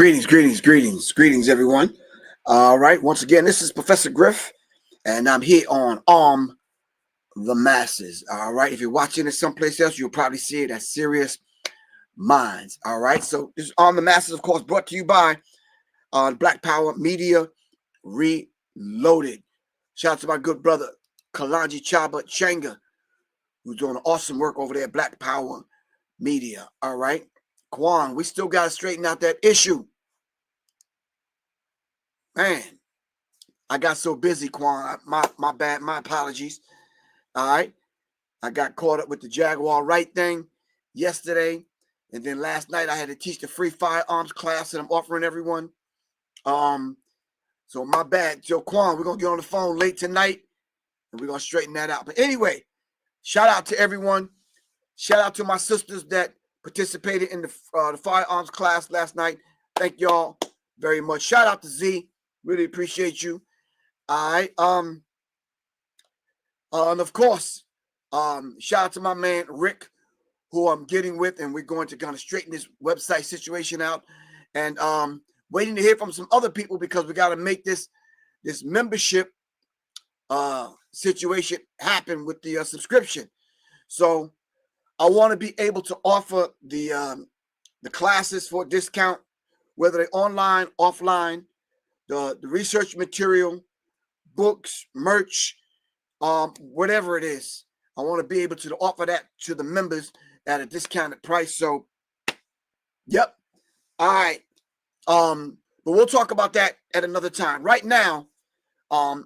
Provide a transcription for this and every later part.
Greetings, everyone. All right, once again, this is Professor Griff, and I'm here on Arm the Masses. All right, if you're watching it someplace else, you'll probably see it as Serious Minds. All right, so this is Arm the Masses, of course, brought to you by Black Power Media Reloaded. Shout out to my good brother, Kalanji Chaba Changa, who's doing awesome work over there at Black Power Media. All right, Quan, we still got to straighten out that issue. Man, I got so busy, Quan. My bad. My apologies. All right. I got caught up with the Jaguar right thing yesterday. And then last night I had to teach the free firearms class that I'm offering everyone. So my bad. So Quan, we're going to get on the phone late tonight and we're going to straighten that out. But anyway, shout out to everyone. Shout out to my sisters that participated in the firearms class last night. Thank y'all very much. Shout out to Z. Really appreciate you. All right. And of course, shout out to my man Rick, who I'm getting with, and we're going to kind of straighten this website situation out. And waiting to hear from some other people because we got to make this membership situation happen with the subscription. So I want to be able to offer the classes for a discount, whether they're online, offline. The research material, books, merch, whatever it is. I want to be able to offer that to the members at a discounted price. So, yep. All right. But we'll talk about that at another time. Right now,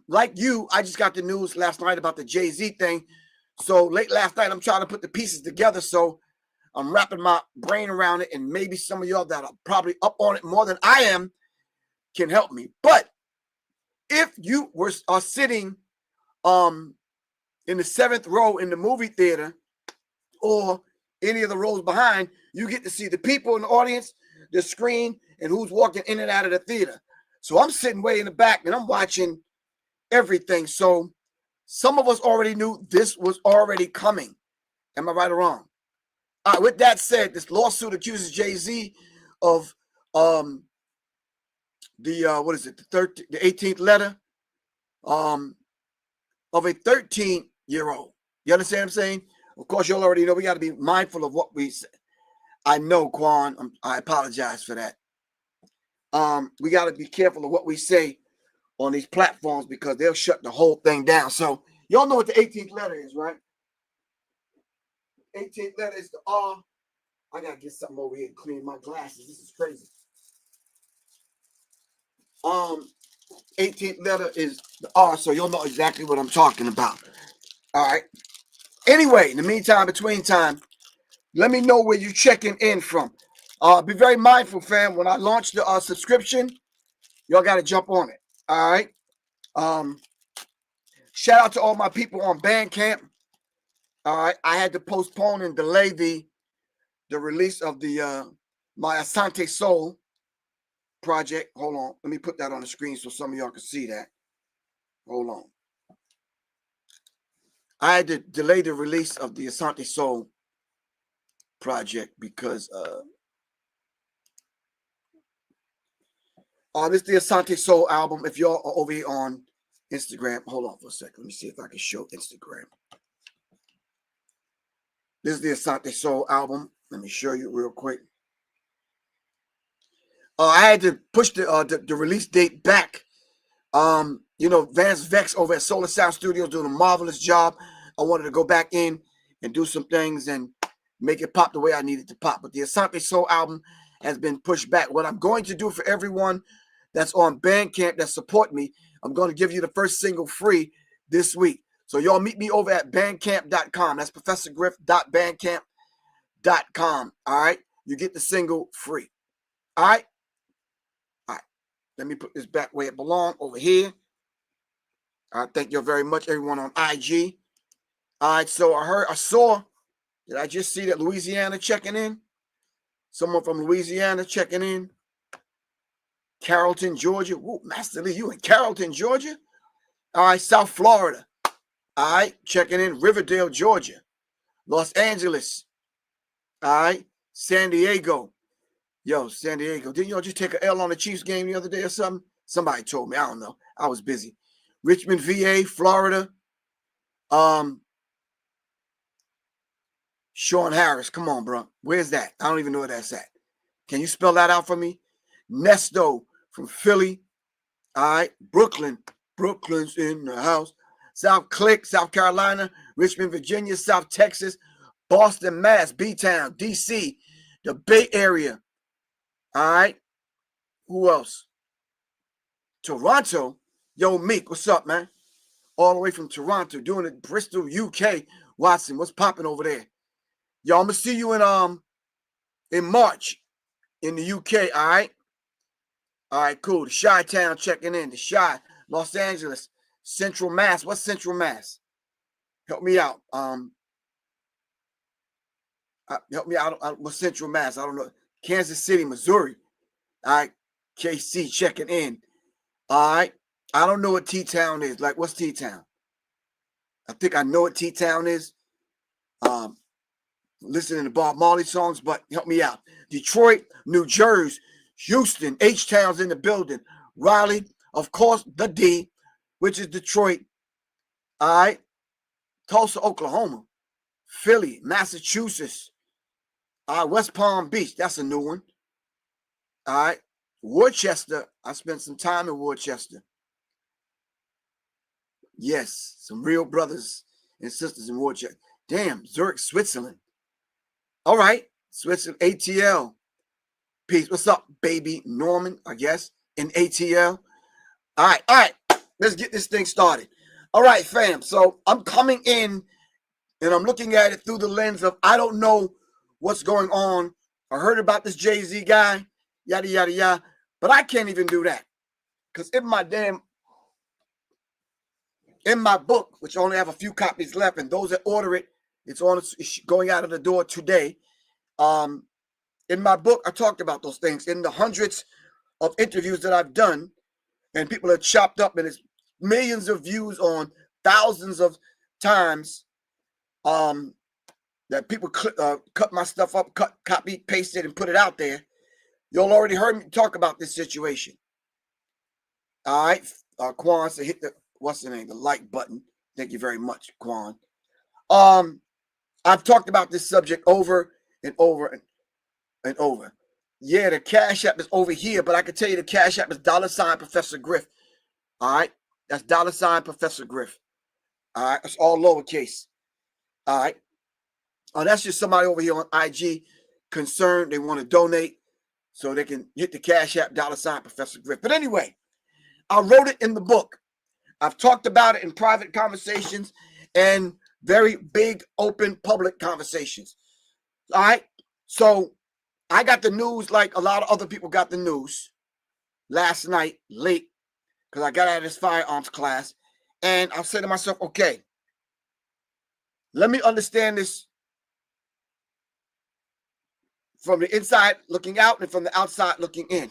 like you, I just got the news last night about the Jay-Z thing. So late last night, I'm trying to put the pieces together. So I'm wrapping my brain around it. And maybe some of y'all that are probably up on it more than I am can help me. But if you are sitting in the 7th row in the movie theater or any of the rows behind, you get to see the people in the audience, the screen, and who's walking in and out of the theater. So I'm sitting way in the back and I'm watching everything. So some of us already knew this was already coming. Am I right or wrong? All right, with that said, this lawsuit accuses Jay-Z of the 18th letter of a 13-year-old. You understand what I'm saying? Of course, you all already know we got to be mindful of what we say. I know, Quan. I apologize for that. We got to be careful of what we say on these platforms because they'll shut the whole thing down. So y'all know what the 18th letter is, right? 18th letter is the R. I got to get something over here to clean my glasses. This is crazy. 18th letter is the R, so you'll know exactly what I'm talking about. All right. Anyway, in the meantime, between time, let me know where you're checking in from. Be very mindful, fam. When I launch the subscription, y'all got to jump on it. All right. Shout out to all my people on Bandcamp. All right. I had to postpone and delay the release of the my Asante Soul project. Hold on. Let me put that on the screen so some of y'all can see that. Hold on. I had to delay the release of the Asante Soul project because this is the Asante Soul album. If y'all are over here on Instagram, hold on for a second. Let me see if I can show Instagram. This is the Asante Soul album. Let me show you real quick. I had to push the release date back. Vance Vex over at Solar Sound Studios doing a marvelous job. I wanted to go back in and do some things and make it pop the way I needed to pop. But the Asante Soul album has been pushed back. What I'm going to do for everyone that's on Bandcamp that support me, I'm going to give you the first single free this week. So y'all meet me over at bandcamp.com. That's professorgriff.bandcamp.com. All right? You get the single free. All right? Let me put this back where it belongs, over here. Thank you very much, everyone on IG. All right, so I saw, did I just see that Louisiana checking in? Someone from Louisiana checking in. Carrollton, Georgia. Woo, Master Lee, you in Carrollton, Georgia? All right, South Florida. All right, checking in. Riverdale, Georgia. Los Angeles. All right, San Diego. Yo, San Diego, didn't y'all just take an L on the Chiefs game the other day or something? Somebody told me. I don't know. I was busy. Richmond, VA, Florida. Sean Harris. Come on, bro. Where's that? I don't even know where that's at. Can you spell that out for me? Nesto from Philly. All right. Brooklyn. Brooklyn's in the house. South Click, South Carolina. Richmond, Virginia. South Texas. Boston, Mass. B-Town. D.C. The Bay Area. All right. Who else? Toronto. Yo, Meek, what's up, man? All the way from Toronto, doing it. Bristol, UK. Watson, what's popping over there? Yo, I'm gonna see you in March in the UK. All right. All right, cool. The Chi-Town checking in. The Chi, Los Angeles, Central Mass. What's Central Mass? Help me out. Help me out. What's Central Mass? I don't know. Kansas City, Missouri. All right. KC checking in. All right. I don't know what T-Town is. Like, what's T-Town? I think I know what T-Town is. Listening to Bob Marley songs, but help me out. Detroit, New Jersey, Houston, H-Town's in the building. Raleigh, of course, the D, which is Detroit. All right. Tulsa, Oklahoma. Philly, Massachusetts. West Palm Beach. That's a new one. All right. Worcester. I spent some time in Worcester. Yes, some real brothers and sisters in Worcester. Damn, Zurich, Switzerland. All right. Switzerland, ATL. Peace. What's up, baby? Norman, I guess, in ATL. All right. All right. Let's get this thing started. All right, fam. So I'm coming in and I'm looking at it through the lens of I don't know what's going on. I heard about this Jay-Z guy, yada, yada, yada. But I can't even do that. Because in my book, which I only have a few copies left, and those that order it, it's going out of the door today. In my book, I talked about those things. In the hundreds of interviews that I've done, and people are chopped up, and it's millions of views on thousands of times that people cut my stuff up, copy, paste it, and put it out there. Y'all already heard me talk about this situation. All right. Quan said hit the, what's the name? The like button. Thank you very much, Quan. I've talked about this subject over and over and over. Yeah, the Cash App is over here, but I can tell you the Cash App is $ Professor Griff. All right. That's $ Professor Griff. All right. It's all lowercase. All right. Oh, that's just somebody over here on IG concerned. They want to donate so they can hit the Cash App $ Professor Griff. But anyway, I wrote it in the book. I've talked about it in private conversations and very big, open, public conversations. All right. So I got the news like a lot of other people got the news last night late because I got out of this firearms class. And I said to myself, okay, let me understand this from the inside looking out and from the outside looking in.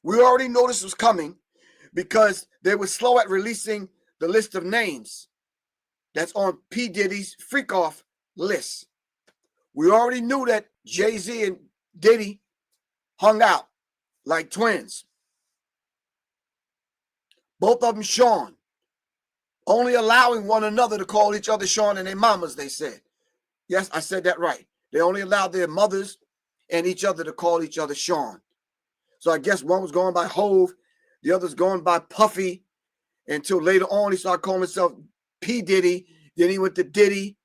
We already knew this was coming because they were slow at releasing the list of names that's on P. Diddy's freak off list. We already knew that Jay-Z and Diddy hung out like twins. Both of them Sean, only allowing one another to call each other Sean and their mamas, they said. Yes, I said that right. They only allowed their mothers and each other to call each other Sean. So I guess one was going by Hove, the other's going by Puffy, until later on he started calling himself P. Diddy. Then he went to Diddy.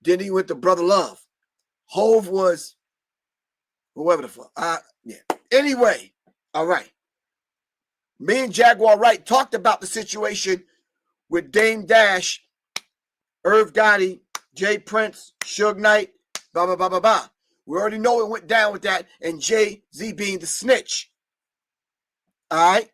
Then he went to Brother Love. Hove was whoever the fuck. Yeah. Anyway, all right. Me and Jaguar Wright talked about the situation with Dame Dash, Irv Gotti, Jay Prince, Suge Knight, blah, blah, blah, blah, blah. We already know it went down with that, and Jay-Z being the snitch. All right?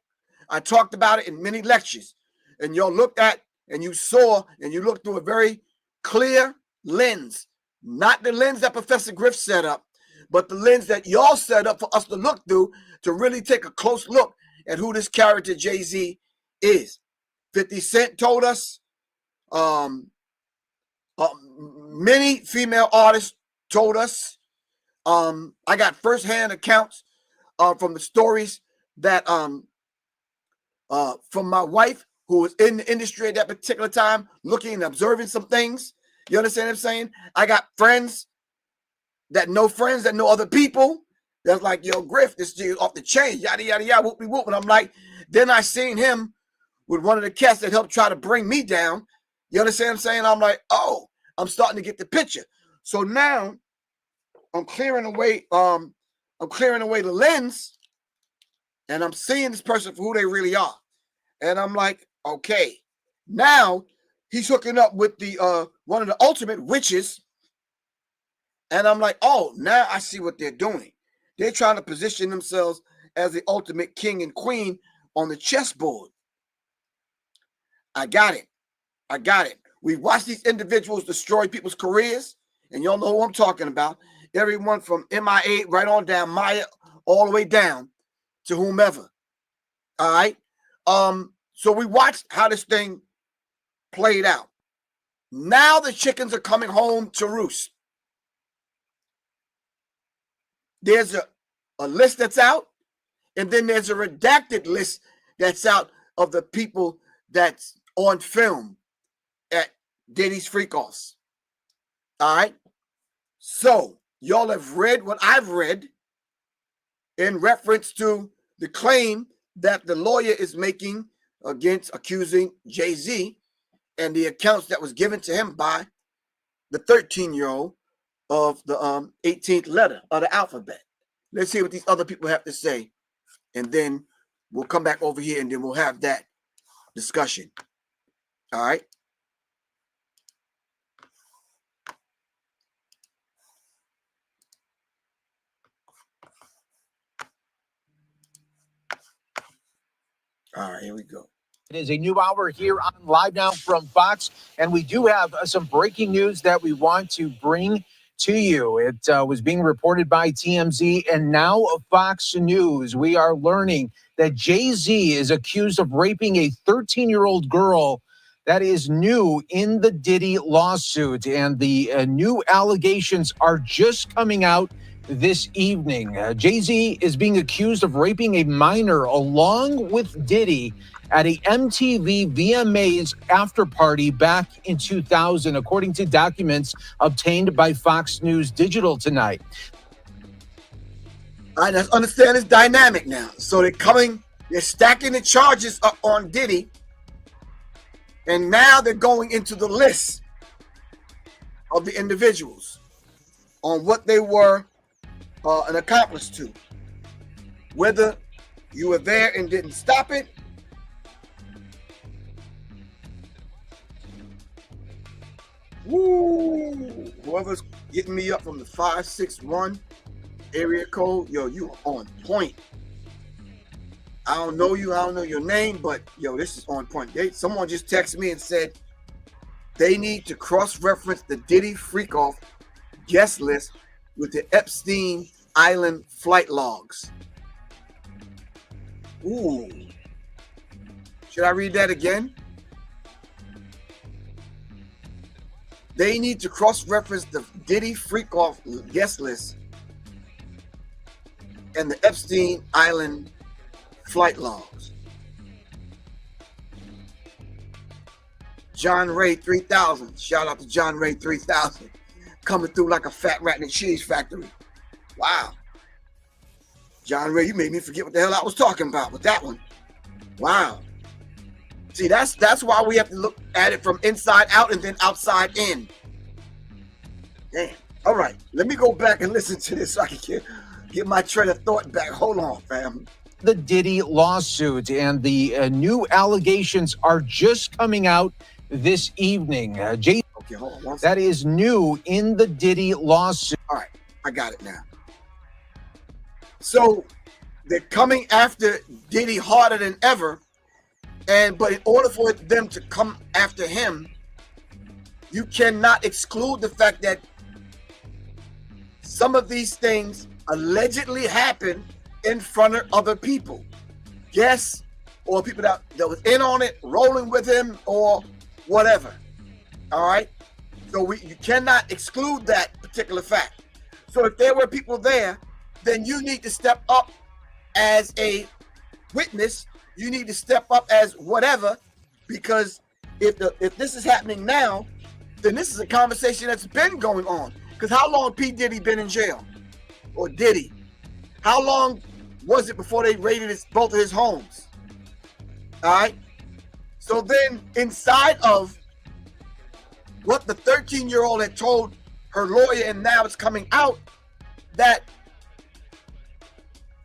I talked about it in many lectures, and y'all looked at, and you saw, and you looked through a very clear lens, not the lens that Professor Griff set up, but the lens that y'all set up for us to look through to really take a close look at who this character Jay-Z is. 50 Cent told us, many female artists told us, I got firsthand accounts from the stories that from my wife, who was in the industry at that particular time, looking and observing some things. You understand what I'm saying? I got friends that know other people. That's like, yo, Griff, this dude off the chain, yada, yada, yada, whoopie whoop. And I'm like, then I seen him with one of the cats that helped try to bring me down. You understand what I'm saying? I'm like, oh, I'm starting to get the picture. So now I'm clearing away the lens, and I'm seeing this person for who they really are. And I'm like, okay, now he's hooking up with the one of the ultimate witches. And I'm like, oh, now I see what they're doing. They're trying to position themselves as the ultimate king and queen on the chessboard. I got it. We watched these individuals destroy people's careers, and y'all know who I'm talking about. Everyone from MIA right on down, Maya, all the way down to whomever. All right. So we watched how this thing played out. Now the chickens are coming home to roost. There's a list that's out, and then there's a redacted list that's out of the people that's on film at Diddy's Freak-Offs. All right. So y'all have read what I've read in reference to the claim that the lawyer is making against accusing Jay-Z and the accounts that was given to him by the 13-year-old of the 18th letter of the alphabet. Let's see what these other people have to say, and then we'll come back over here and then we'll have that discussion. All right. All right, here we go. It is a new hour here on Live Now from Fox, and we do have some breaking news that we want to bring to you. It was being reported by TMZ and now Fox News. We are learning that Jay-Z is accused of raping a 13-year-old girl. That is new in the Diddy lawsuit, and the new allegations are just coming out this evening. Jay-Z is being accused of raping a minor along with Diddy at a MTV VMAs after party back in 2000, according to documents obtained by Fox News Digital tonight. All right, let's understand this dynamic now. So they're stacking the charges up on Diddy, and now they're going into the list of the individuals on what they were an accomplice to. Whether you were there and didn't stop it, woo, whoever's getting me up from the 561 area code, yo, you are on point. I don't know you, I don't know your name, but yo, this is on point. Someone just texted me and said they need to cross-reference the Diddy Freak-Off guest list with the Epstein Island flight logs. Ooh. Should I read that again? They need to cross-reference the Diddy Freak-Off guest list and the Epstein Island flight logs. John Ray 3000. Shout out to John Ray 3000. Coming through like a fat rat in a cheese factory. Wow. John Ray, you made me forget what the hell I was talking about with that one. Wow. See, that's why we have to look at it from inside out and then outside in. Damn. All right. Let me go back and listen to this so I can get my train of thought back. Hold on, fam. The Diddy lawsuit, and the new allegations are just coming out this evening. Okay, hold on. That is new in the Diddy lawsuit. All right. I got it now. So they're coming after Diddy harder than ever. But in order for them to come after him, you cannot exclude the fact that some of these things allegedly happened in front of other people. Guests or people that was in on it, rolling with him or whatever. All right? So you cannot exclude that particular fact. So if there were people there, then you need to step up as a witness. You need to step up as whatever, because if this is happening now, then this is a conversation that's been going on. Because how long P. Diddy been in jail? Or Diddy? How long was it before they raided both of his homes? All right. So then inside of what the 13-year-old had told her lawyer, and now it's coming out that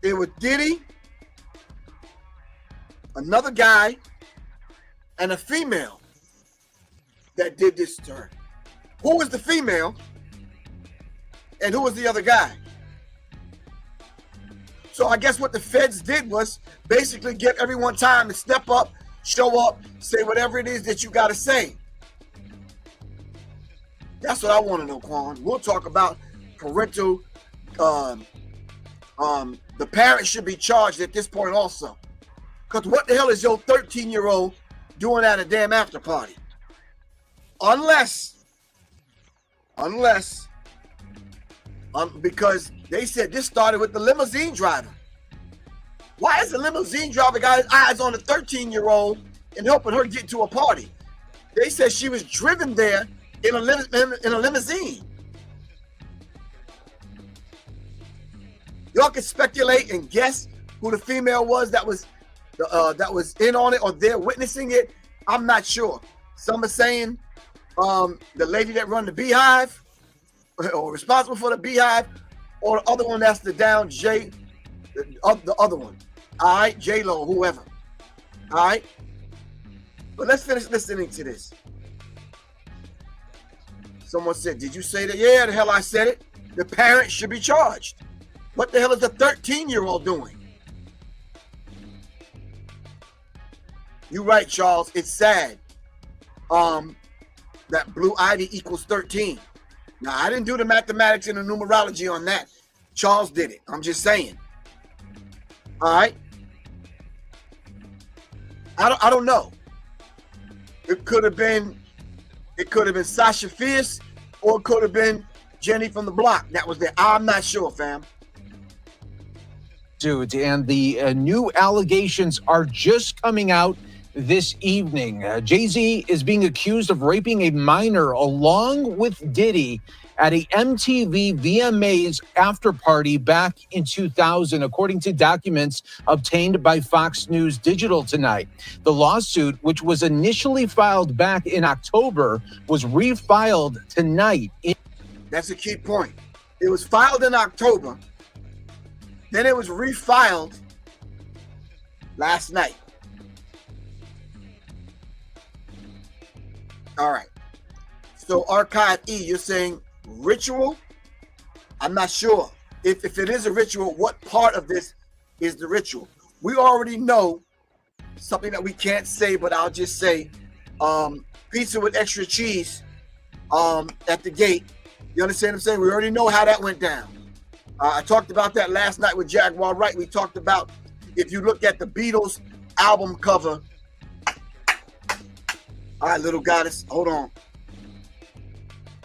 it was Diddy, another guy, and a female that did this to her. Who was the female and who was the other guy? So I guess what the feds did was basically give everyone time to step up, show up, say whatever it is that you got to say. That's what I want to know, Quan. We'll talk about parental. The parents should be charged at this point also. Because what the hell is your 13-year-old doing at a damn after party? Unless, because they said this started with the limousine driver. Why is the limousine driver got his eyes on the 13-year-old and helping her get to a party? They said she was driven there in a limousine. Y'all can speculate and guess who the female was that was in on it or there witnessing it. I'm not sure. Some are saying the lady that run the Beehive or responsible for the Beehive, or the other one that's the down J, the other one. All right, J-Lo, whoever. All right. But let's finish listening to this. Someone said, did you say that? Yeah, the hell I said it. The parents should be charged. What the hell is the 13-year-old doing? You're right, Charles. It's sad that Blue Ivy equals 13. Now, I didn't do the mathematics and the numerology on that. Charles did it. I'm just saying. All right. I don't know. It could have been Sasha Fierce, or it could have been Jenny from the block that was there. I'm not sure, fam. Dude, and the new allegations are just coming out this evening. Jay-Z is being accused of raping a minor along with Diddy at a MTV VMAs after party back in 2000, according to documents obtained by Fox News Digital tonight. The lawsuit, which was initially filed back in October, was refiled tonight. That's a key point. It was filed in October. Then it was refiled last night. All right. So Archive E, you're saying ritual? I'm not sure. If it is a ritual, what part of this is the ritual? We already know something that we can't say, but I'll just say pizza with extra cheese at the gate. You understand what I'm saying? We already know how that went down. I talked about that last night with Jaguar Wright. We talked about, if you look at the Beatles album cover. All right, little goddess, hold on.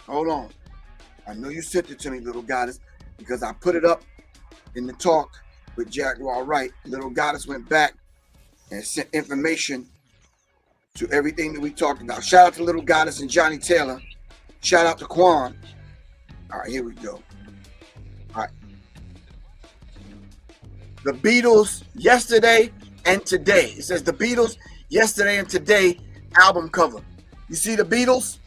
Hold on. I know you sent it to me, little goddess, because I put it up in the talk with Jaguar Wright. Little goddess went back and sent information to everything that we talked about. Shout out to little goddess and Johnny Taylor. Shout out to Quan. All right, here we go. All right. The Beatles yesterday and today. It says the Beatles yesterday and today album cover. You see the Beatles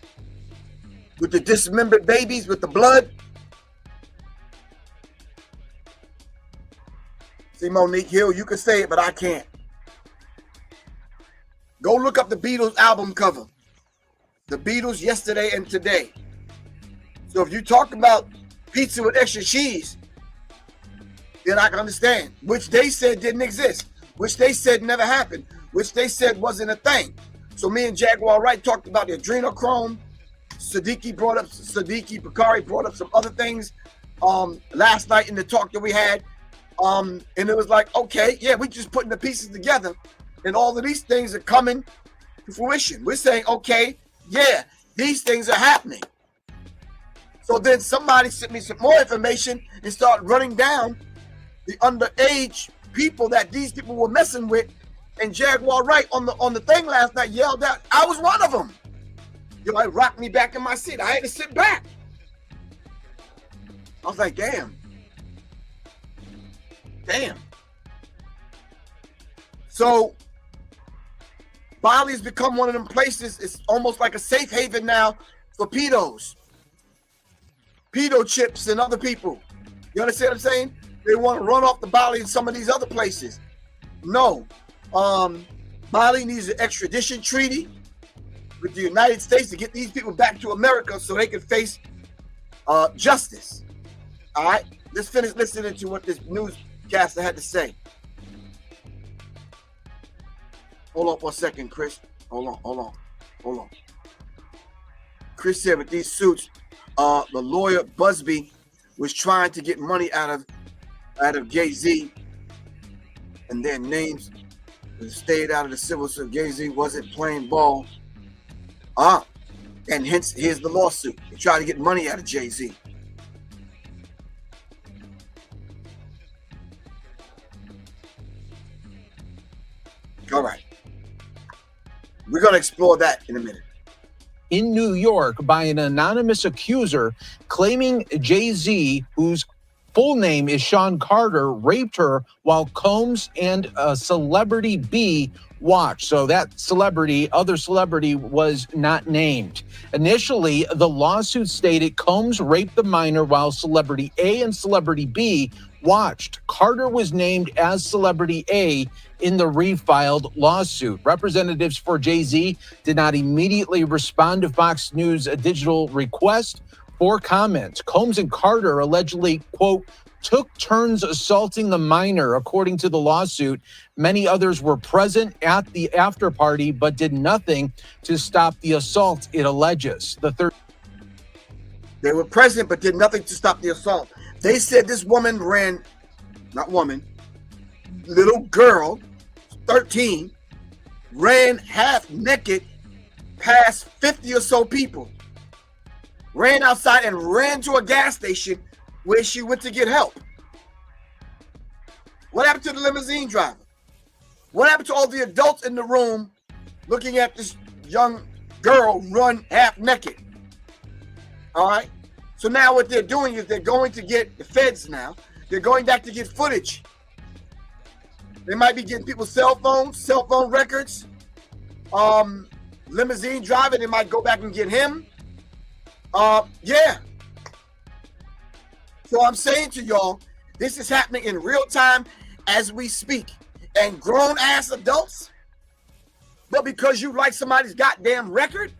with the dismembered babies with the blood? See, Monique Hill, you can say it, but I can't. Go look up the Beatles album cover. The Beatles yesterday and today. So if you talk about pizza with extra cheese, then I can understand, which they said didn't exist, which they said never happened, which they said wasn't a thing. So me and Jaguar Wright talked about the adrenochrome. Siddiqui Bakari brought up some other things last night in the talk that we had. And it was like, okay, yeah, we just putting the pieces together, and all of these things are coming to fruition. We're saying, okay, yeah, these things are happening. So then somebody sent me some more information and start running down the underage people that these people were messing with, and Jaguar Wright on the thing last night yelled out, I was one of them. Yo, it rocked me back in my seat. I had to sit back. I was like, damn. Damn. So Bali's become one of them places. It's almost like a safe haven now for pedos, pedo chips, and other people. You understand what I'm saying? They want to run off the Bali in some of these other places. No. Bali needs an extradition treaty with the United States to get these people back to America so they can face justice. All right? Let's finish listening to what this newscaster had to say. Hold on for a second, Chris. Hold on. Chris said with these suits, the lawyer Busby was trying to get money out of Jay-Z, and their names stayed out of the civil suit. Jay-Z wasn't playing ball. And hence here's the lawsuit. They try to get money out of Jay-Z. All right. We're going to explore that in a minute. In New York by an anonymous accuser claiming Jay-Z, whose full name is Shawn Carter, raped her while Combs and a celebrity B watched. So that other celebrity was not named. Initially, the lawsuit stated Combs raped the minor while celebrity A and celebrity B watched. Carter was named as celebrity A in the refiled lawsuit. Representatives for Jay-Z did not immediately respond to Fox News' digital request for comment. Combs and Carter allegedly, quote, took turns assaulting the minor, according to the lawsuit. Many others were present at the after party, but did nothing to stop the assault, it alleges. They were present, but did nothing to stop the assault. They said this woman little girl, 13, ran half naked past 50 or so people. Ran outside and ran to a gas station where she went to get help. What happened to the limousine driver? What happened to all the adults in the room looking at this young girl run half naked? All right. So now what they're doing is they're going to get the feds now. They're going back to get footage. They might be getting people's cell phone records. Limousine driver, they might go back and get him. Yeah. So I'm saying to y'all, this is happening in real time as we speak. And grown ass adults, but because you like somebody's goddamn record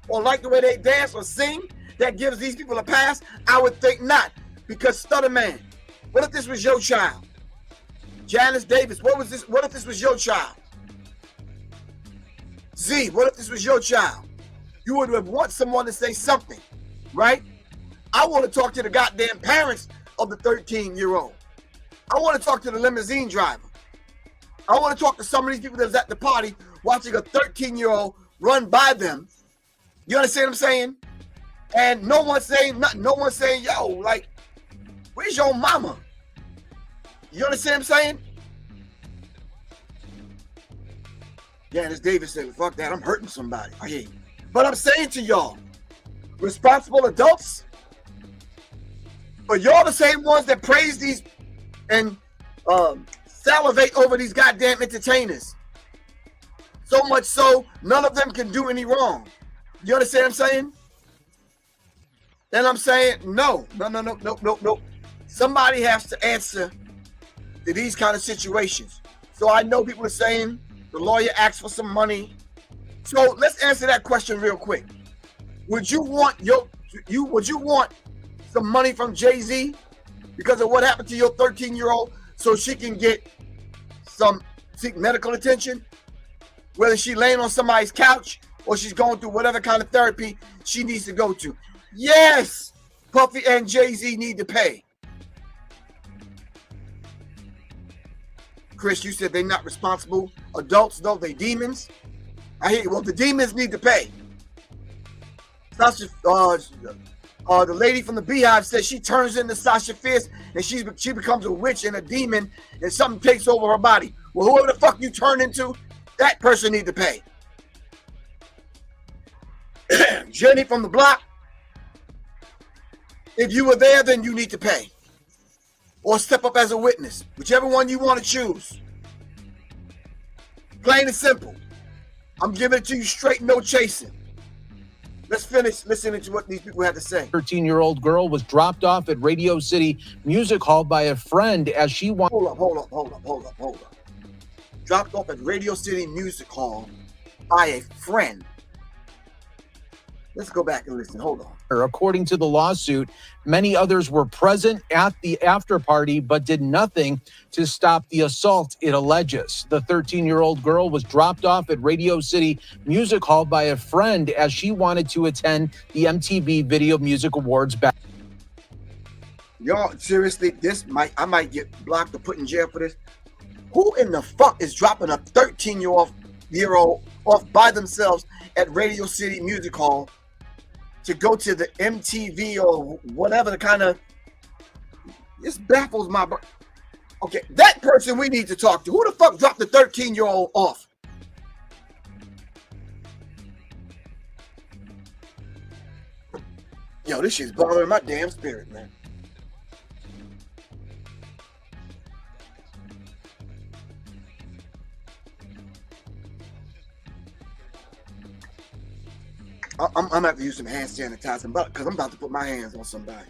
or like the way they dance or sing, that gives these people a pass? I would think not. Because Stutter Man, what if this was your child? Janice Davis, what if this was your child? Z, what if this was your child? You would have want someone to say something, right? I want to talk to the goddamn parents of the 13-year-old. I want to talk to the limousine driver. I want to talk to some of these people that was at the party watching a 13-year-old run by them. You understand what I'm saying? And no one's saying nothing. No one's saying, yo, like, where's your mama? You understand what I'm saying? Janice Davis said, fuck that, I'm hurting somebody. I hear you. But I'm saying to y'all, responsible adults, but y'all the same ones that praise these and salivate over these goddamn entertainers. So much so, none of them can do any wrong. You understand what I'm saying? And I'm saying, no. Somebody has to answer to these kind of situations. So I know people are saying the lawyer asked for some money. So let's answer that question real quick. Would you want some money from Jay-Z because of what happened to your 13-year-old so she can seek medical attention? Whether she's laying on somebody's couch or she's going through whatever kind of therapy she needs to go to. Yes, Puffy and Jay-Z need to pay. Chris, you said they're not responsible adults, though they demons. I hear you. Well, the demons need to pay. Sasha The lady from the Beehive says she turns into Sasha Fierce and she becomes a witch and a demon and something takes over her body. Well, whoever the fuck you turn into, that person need to pay. Jenny from the block, if you were there, then you need to pay. Or step up as a witness. Whichever one you want to choose. Plain and simple. I'm giving it to you straight, no chasing. Let's finish listening to what these people had to say. 13-year-old girl was dropped off at Radio City Music Hall by a friend as she wanted. Hold up. Dropped off at Radio City Music Hall by a friend. Let's go back and listen. Hold on. According to the lawsuit, many others were present at the after party but did nothing to stop the assault, it alleges. The 13-year-old girl was dropped off at Radio City Music Hall by a friend as she wanted to attend the MTV Video Music Awards back. Y'all, seriously, I might get blocked or put in jail for this. Who in the fuck is dropping a 13-year-old off by themselves at Radio City Music Hall to go to the MTV or whatever the kind of... This baffles my... Okay, that person we need to talk to. Who the fuck dropped the 13-year-old off? Yo, this shit's bothering my damn spirit, man. I'm gonna have to use some hand sanitizer because I'm about to put my hands on somebody.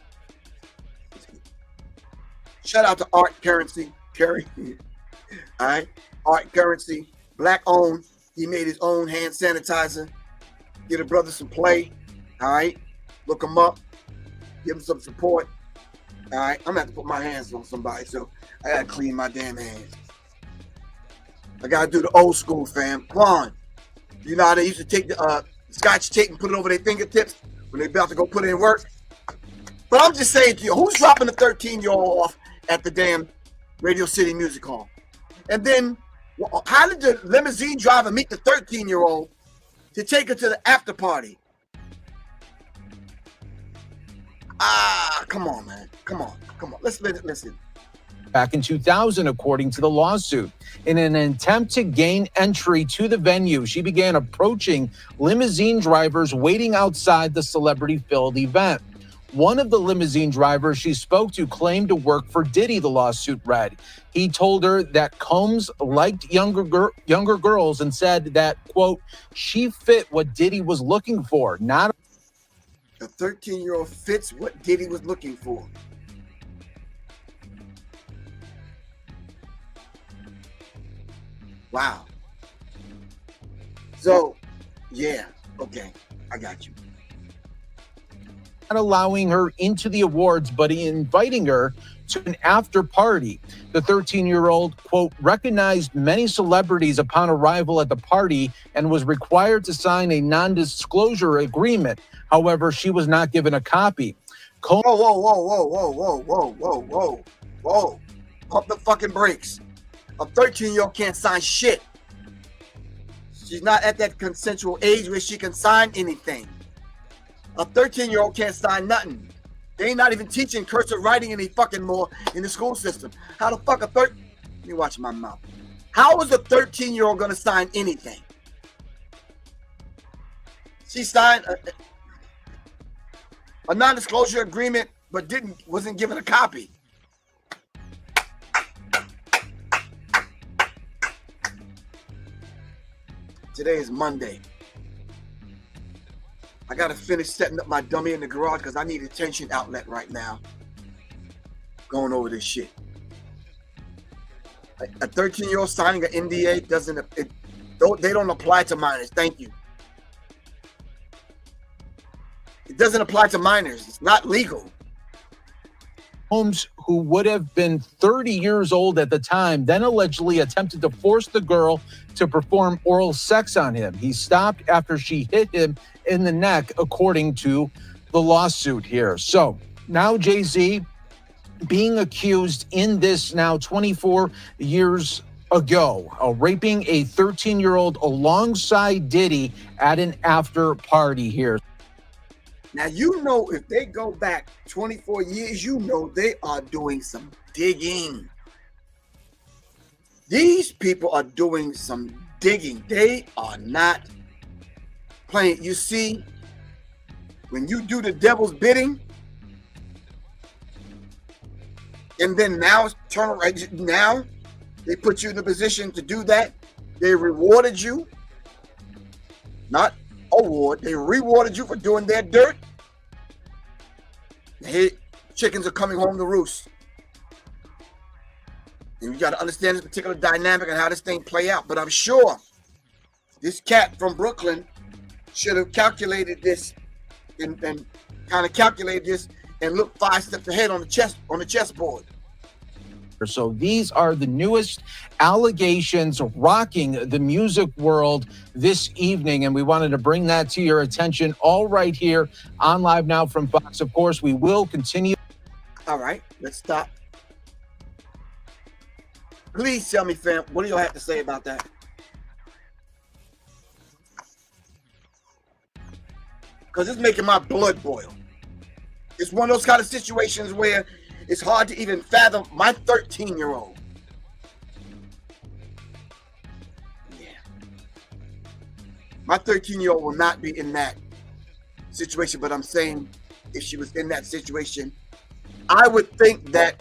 Shout out to Art Currency, Kerry. All right, Art Currency, black owned. He made his own hand sanitizer. Give a brother some play. All right, look him up. Give him some support. All right, I'm gonna have to put my hands on somebody, so I gotta clean my damn hands. I gotta do the old school, fam. Come on. You know how they used to take the Scotch tape and put it over their fingertips when they're about to go put it in work. But I'm just saying to you, who's dropping the 13-year-old off at the damn Radio City Music Hall? And then, how did the limousine driver meet the 13-year-old to take her to the after party? Come on, man. Come on. Let's listen. Back in 2000, according to the lawsuit. In an attempt to gain entry to the venue, she began approaching limousine drivers waiting outside the celebrity-filled event. One of the limousine drivers she spoke to claimed to work for Diddy, the lawsuit read. He told her that Combs liked younger girls and said that, quote, she fit what Diddy was looking for. Not the 13-year-old fits what Diddy was looking for. Wow. So, yeah, okay, I got you. Not allowing her into the awards, but inviting her to an after party. The 13-year-old, quote, recognized many celebrities upon arrival at the party and was required to sign a non-disclosure agreement. However, she was not given a copy. Whoa. Pump the fucking brakes. A 13-year-old can't sign shit. She's not at that consensual age where she can sign anything. A 13-year-old can't sign nothing. They ain't not even teaching cursive writing any fucking more in the school system. How the fuck let me watch my mouth. How is a 13-year-old gonna sign anything? She signed a non-disclosure agreement, but wasn't given a copy. Today is Monday. I gotta finish setting up my dummy in the garage because I need a tension outlet right now. Going over this shit. A 13-year-old signing an NDA they don't apply to minors. Thank you. It doesn't apply to minors. It's not legal. Combs, who would have been 30 years old at the time, then allegedly attempted to force the girl to perform oral sex on him. He stopped after she hit him in the neck, according to the lawsuit here. So now Jay-Z being accused in this now 24 years ago of raping a 13-year-old alongside Diddy at an after party here. Now, you know, if they go back 24 years, you know they are doing some digging. These people are doing some digging. They are not playing. You see, when you do the devil's bidding, and then now turn around, now they put you in the position to do that. They rewarded you, not award. They rewarded you for doing their dirt. Hey, chickens are coming home to roost. And you got to understand this particular dynamic and how this thing play out. But I'm sure this cat from Brooklyn should have calculated this and kind of calculated this and looked 5 steps ahead on the chessboard. So these are the newest allegations rocking the music world this evening, and we wanted to bring that to your attention all right here on Live Now from Fox. Of course, we will continue. All right, let's stop. Please tell me, fam, what do y'all have to say about that? Because it's making my blood boil. It's one of those kind of situations where it's hard to even fathom my 13-year-old. Yeah. My 13-year-old will not be in that situation, but I'm saying if she was in that situation, I would think that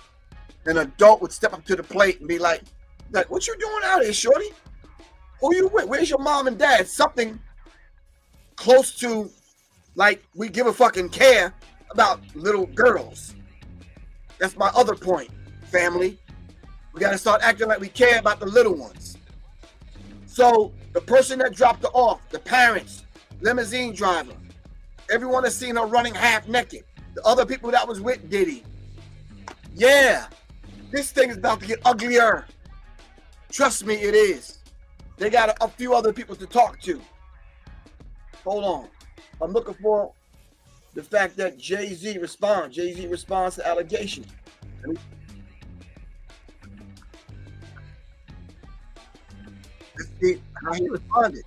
an adult would step up to the plate and be like, what you doing out here, shorty? Who you with? Where's your mom and dad? Something close to like we give a fucking care about little girls. That's my other point, family. We got to start acting like we care about the little ones. So the person that dropped her off, the parents, limousine driver, everyone has seen her running half naked. The other people that was with Diddy. Yeah, this thing is about to get uglier. Trust me, it is. They got a few other people to talk to. Hold on. I'm looking for the fact that Jay-Z responds. Jay-Z responds to allegations. Let's see how he responded.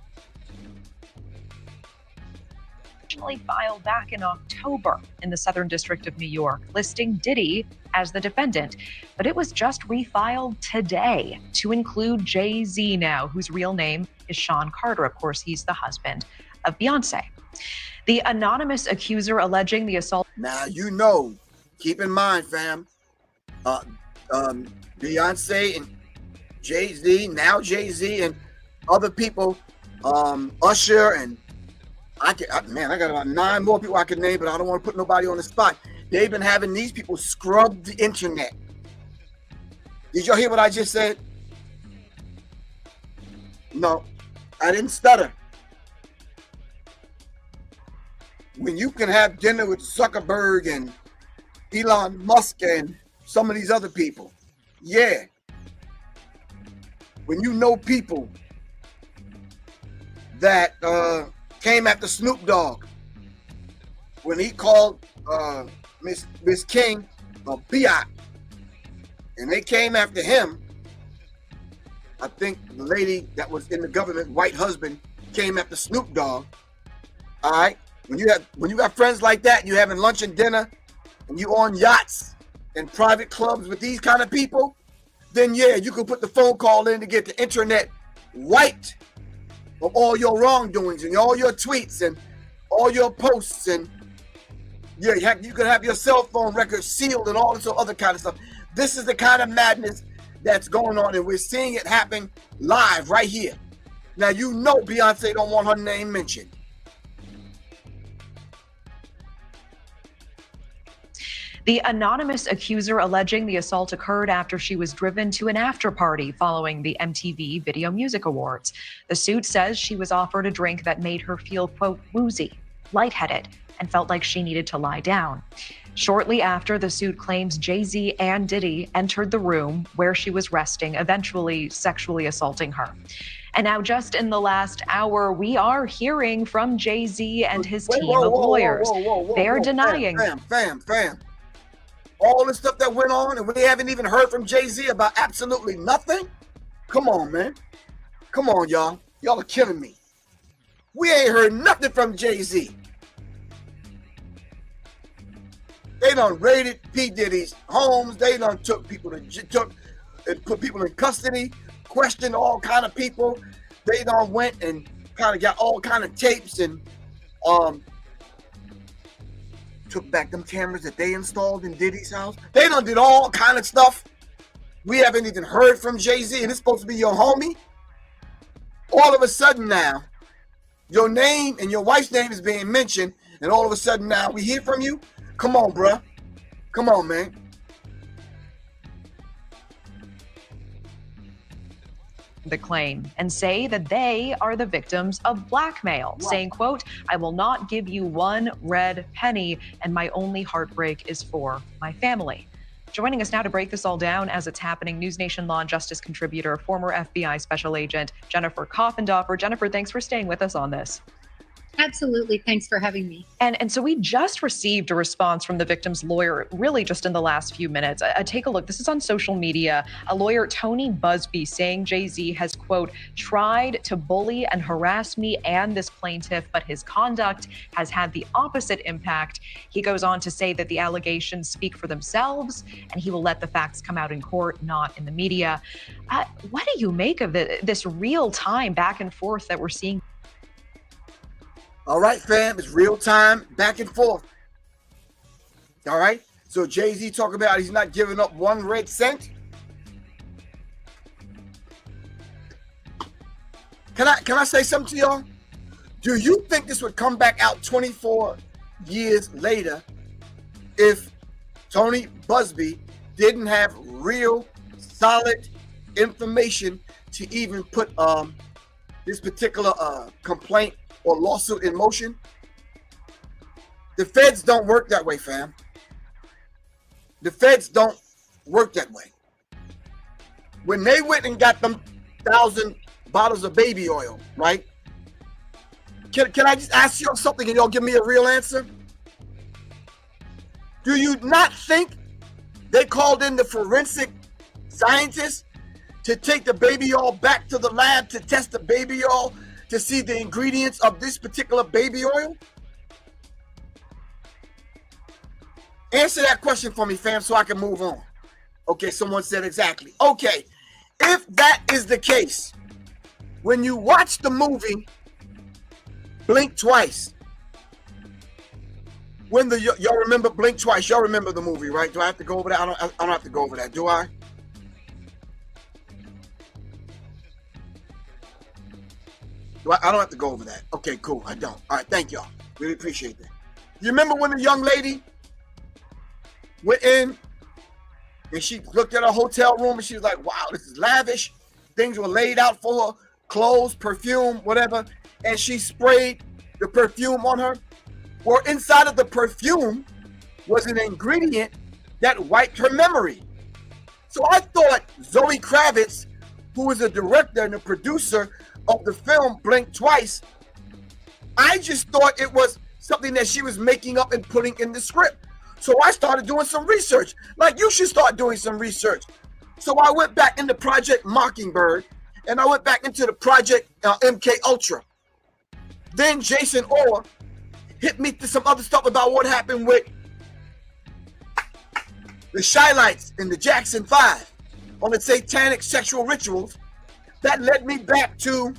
Originally filed back in October in the Southern District of New York, listing Diddy as the defendant. But it was just refiled today to include Jay-Z now, whose real name is Shawn Carter. Of course, he's the husband of Beyonce. The anonymous accuser alleging the assault. Now, you know, keep in mind, fam, Beyonce and Jay-Z, now Jay-Z and other people, Usher, and I got about 9 more people I could name, but I don't want to put nobody on the spot. They've been having these people scrub the internet. Did y'all hear what I just said? No, I didn't stutter. When you can have dinner with Zuckerberg and Elon Musk and some of these other people, yeah. When you know people that came after Snoop Dogg, when he called Miss King a biatch, and they came after him. I think the lady that was in the government, white husband, came after Snoop Dogg. All right. When you got friends like that, and you having lunch and dinner, and you on yachts and private clubs with these kind of people, then yeah, you can put the phone call in to get the internet wiped of all your wrongdoings and all your tweets and all your posts, and yeah, you could have your cell phone records sealed and all this other kind of stuff. This is the kind of madness that's going on, and we're seeing it happen live right here. Now, you know Beyonce don't want her name mentioned. The anonymous accuser alleging the assault occurred after she was driven to an after party following the MTV Video Music Awards. The suit says she was offered a drink that made her feel, quote, woozy, lightheaded, and felt like she needed to lie down. Shortly after, the suit claims Jay-Z and Diddy entered the room where she was resting, eventually sexually assaulting her. And now, just in the last hour, we are hearing from Jay-Z and his team of lawyers. They're denying. Fam. All the stuff that went on, and we haven't even heard from Jay-Z about absolutely nothing? Come on, man. Come on, y'all. Y'all are killing me. We ain't heard nothing from Jay-Z. They done raided P. Diddy's homes. They done took people and put people in custody, questioned all kind of people. They done went and kind of got all kind of tapes and took back them cameras that they installed in Diddy's house. They done did all kind of stuff. We haven't even heard from Jay-Z, and it's supposed to be your homie. All of a sudden now, your name and your wife's name is being mentioned, and all of a sudden now we hear from you. Come on, bruh. Come on, man. The claim and say that they are the victims of blackmail, saying, quote, "I will not give you one red penny, and my only heartbreak is for my family." Joining us now to break this all down as it's happening, News Nation Law and Justice contributor, former FBI Special Agent Jennifer Coffendorfer. Jennifer, thanks for staying with us on this. Absolutely. Thanks for having me. And so we just received a response from the victim's lawyer, really just in the last few minutes. Take a look. This is on social media. A lawyer, Tony Busby, saying Jay-Z has, quote, "tried to bully and harass me and this plaintiff, but his conduct has had the opposite impact." He goes on to say that the allegations speak for themselves and he will let the facts come out in court, not in the media. What do you make of this real-time back and forth that we're seeing? All right, fam, it's real time, back and forth. All right, so Jay-Z talking about he's not giving up one red cent. Can I say something to y'all? Do you think this would come back out 24 years later if Tony Busby didn't have real solid information to even put this particular complaint or lawsuit in motion? The feds don't work that way, fam. The feds don't work that way. When they went and got them 1,000 bottles of baby oil, right? Can I just ask y'all something and y'all give me a real answer? Do you not think they called in the forensic scientists to take the baby oil back to the lab to test the baby oil to see the ingredients of this particular baby oil? Answer that question for me, fam, so I can move on. Okay, someone said exactly. Okay, if that is the case, when you watch the movie Blink Twice, y'all remember Blink Twice? Y'all remember the movie, right? Do I have to go over that? I don't have to go over that, do I? I don't have to go over that. Okay, cool. I don't. All right, thank y'all. Really appreciate that. You remember when the young lady went in and she looked at her hotel room and she was like, wow, this is lavish. Things were laid out for her, clothes, perfume, whatever. And she sprayed the perfume on her. Well, inside of the perfume was an ingredient that wiped her memory. So I thought Zoe Kravitz, who was the director and the producer of the film Blink Twice, I just thought it was something that she was making up and putting in the script. So I started doing some research. Like, you should start doing some research. So I went back into Project Mockingbird, and I went back into the Project MK Ultra. Then Jason Orr hit me to some other stuff about what happened with the Shylights in the Jackson 5 on the satanic sexual rituals. That led me back to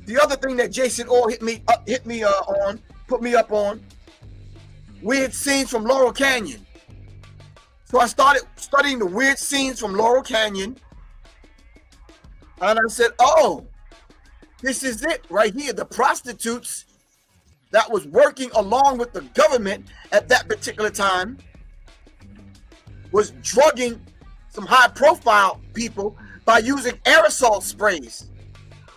the other thing that Jason Orr put me up on. Weird scenes from Laurel Canyon. So I started studying the weird scenes from Laurel Canyon. And I said, oh, this is it right here. The prostitutes that was working along with the government at that particular time was drugging some high profile people by using aerosol sprays.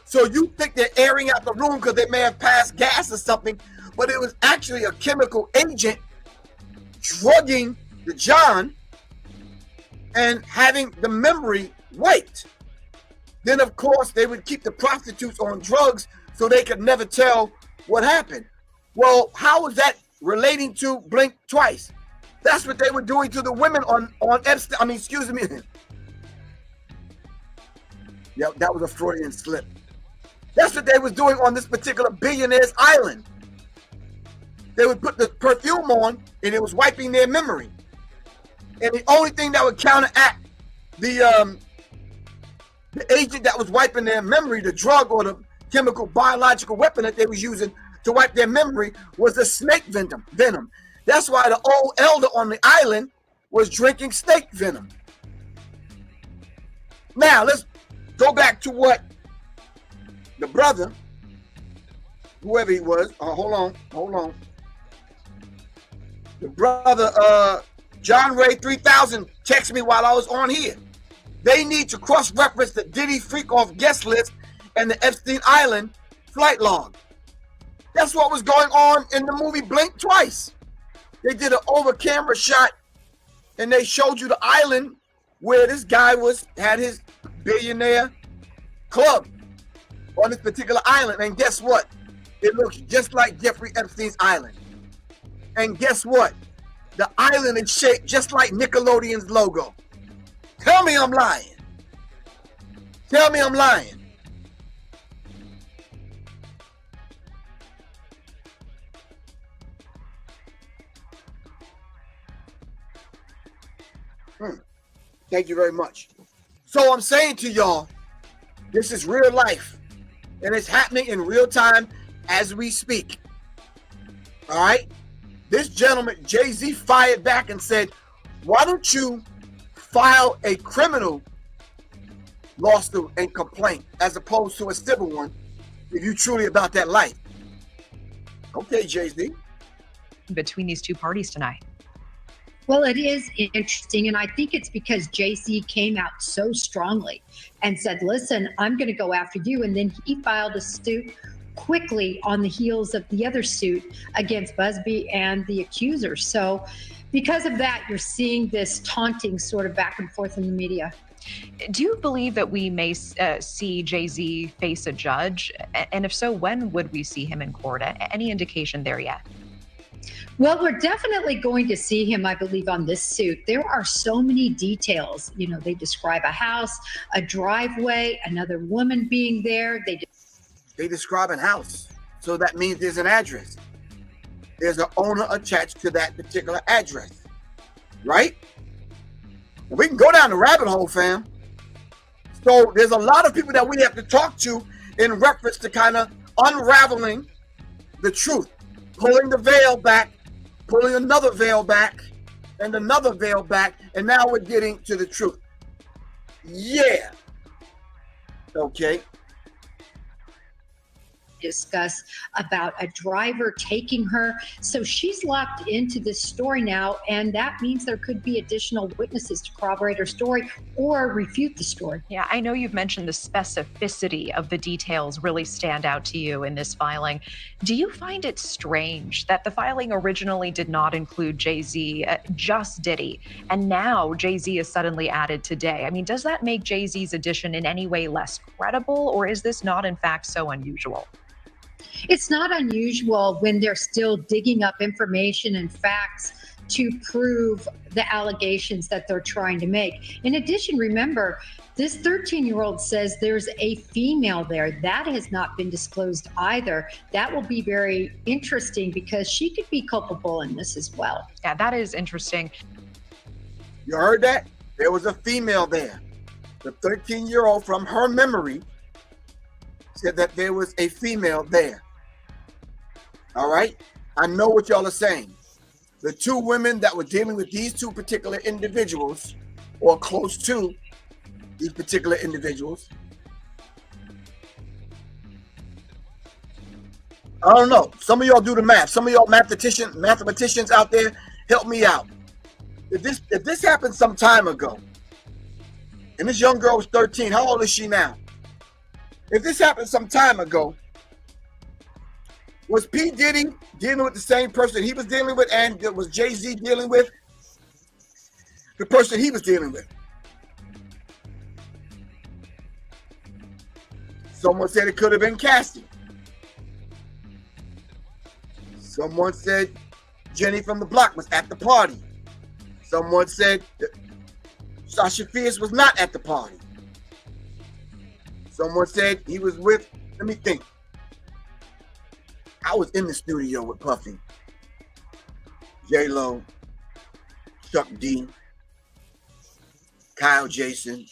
So you think they're airing out the room because they may have passed gas or something, but it was actually a chemical agent drugging the John and having the memory wiped. Then, of course, they would keep the prostitutes on drugs so they could never tell what happened. Well, how is that relating to Blink Twice? That's what they were doing to the women on Epstein. I mean, excuse me. Yep, that was a Freudian slip. That's what they was doing on this particular billionaire's island. They would put the perfume on and it was wiping their memory. And the only thing that would counteract the agent that was wiping their memory, the drug or the chemical biological weapon that they was using to wipe their memory, was the snake venom. That's why the old elder on the island was drinking snake venom. Now let's go back to what the brother, whoever he was, hold on. The brother, John Ray 3000, texted me while I was on here. They need to cross-reference the Diddy freak-off guest list and the Epstein Island flight log. That's what was going on in the movie Blink Twice. They did an over-camera shot, and they showed you the island where this guy had his billionaire club on this particular island. And guess what? It looks just like Jeffrey Epstein's island. And guess what? The island is shaped just like Nickelodeon's logo. Tell me I'm lying. Tell me I'm lying. Thank you very much. So I'm saying to y'all, this is real life. And it's happening in real time as we speak. All right? This gentleman, Jay-Z, fired back and said, why don't you file a criminal lawsuit and complaint as opposed to a civil one if you're truly about that life? Okay, Jay-Z. Between these two parties tonight. Well, it is interesting, and I think it's because Jay-Z came out so strongly and said, listen, I'm going to go after you. And then he filed a suit quickly on the heels of the other suit against Busby and the accuser. So because of that, you're seeing this taunting sort of back and forth in the media. Do you believe that we may see Jay-Z face a judge? And if so, when would we see him in court? Any indication there yet? Well, we're definitely going to see him, I believe, on this suit. There are so many details. You know, they describe a house, a driveway, another woman being there. They describe a house. So that means there's an address. There's an owner attached to that particular address. Right? And we can go down the rabbit hole, fam. So there's a lot of people that we have to talk to in reference to kind of unraveling the truth. Pulling the veil back, pulling another veil back, and another veil back, and now we're getting to the truth. Yeah. Okay. Discuss about a driver taking her. So she's locked into this story now, and that means there could be additional witnesses to corroborate her story or refute the story. Yeah, I know you've mentioned the specificity of the details really stand out to you in this filing. Do you find it strange that the filing originally did not include Jay-Z, just Diddy, and now Jay-Z is suddenly added today? I mean, does that make Jay-Z's addition in any way less credible, or is this not in fact so unusual? It's not unusual when they're still digging up information and facts to prove the allegations that they're trying to make. In addition, remember, this 13-year-old says there's a female there. That has not been disclosed either. That will be very interesting because she could be culpable in this as well. Yeah, that is interesting. You heard that? There was a female there. The 13-year-old, from her memory, said that there was a female there. All right? I know what y'all are saying. The two women that were dealing with these two particular individuals, or close to these particular individuals, I don't know. Some of y'all do the math. Some of y'all mathematicians out there, help me out. If this happened some time ago, and this young girl was 13, how old is she now? If this happened some time ago, was P. Diddy dealing with the same person he was dealing with, and was Jay-Z dealing with the person he was dealing with? Someone said it could have been Cassie. Someone said Jenny from the block was at the party. Someone said that Sasha Fierce was not at the party. Someone said he was with, let me think. I was in the studio with Puffy, J-Lo, Chuck D, Kyle Jason,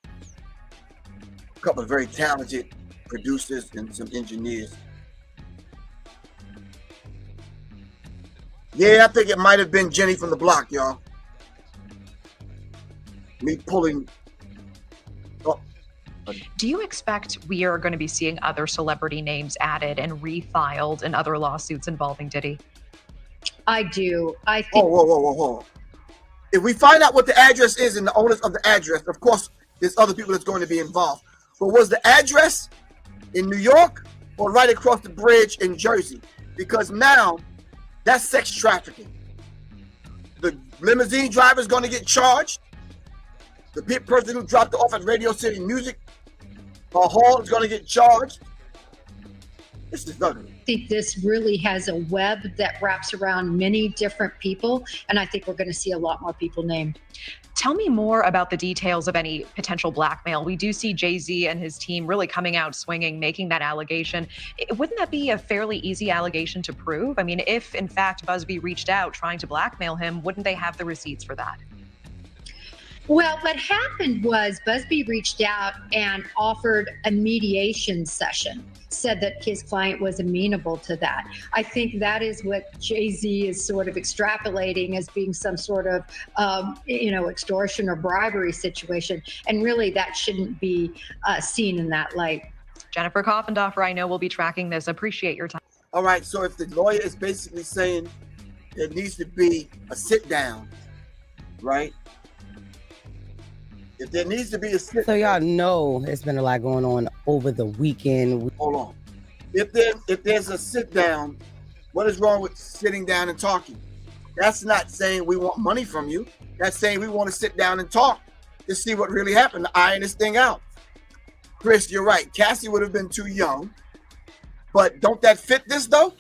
a couple of very talented producers and some engineers. Yeah, I think it might have been Jenny from the block, y'all. Me pulling up. Do you expect we are going to be seeing other celebrity names added and refiled in other lawsuits involving Diddy? I do. I think. Whoa. If we find out what the address is and the owners of the address, of course, there's other people that's going to be involved. But was the address in New York or right across the bridge in Jersey? Because now that's sex trafficking. The limousine driver is going to get charged. The person who dropped it off at Radio City Music Hall is going to get charged. This is ugly. I think this really has a web that wraps around many different people, and I think we're going to see a lot more people named. Tell me more about the details of any potential blackmail. We do see Jay-Z and his team really coming out swinging, making that allegation. Wouldn't that be a fairly easy allegation to prove? I mean, if in fact Busby reached out trying to blackmail him, wouldn't they have the receipts for that? Well, what happened was Busby reached out and offered a mediation session, said that his client was amenable to that. I think that is what Jay-Z is sort of extrapolating as being some sort of, extortion or bribery situation. And really that shouldn't be seen in that light. Jennifer Koffendorfer, I know we'll be tracking this. Appreciate your time. All right, so if the lawyer is basically saying there needs to be a sit down, right? If there needs to be a sit So y'all know there's been a lot going on over the weekend. Hold on. If there's a sit down, what is wrong with sitting down and talking? That's not saying we want money from you. That's saying we want to sit down and talk to see what really happened, to iron this thing out. Chris, you're right. Cassie would have been too young. But don't that fit this though?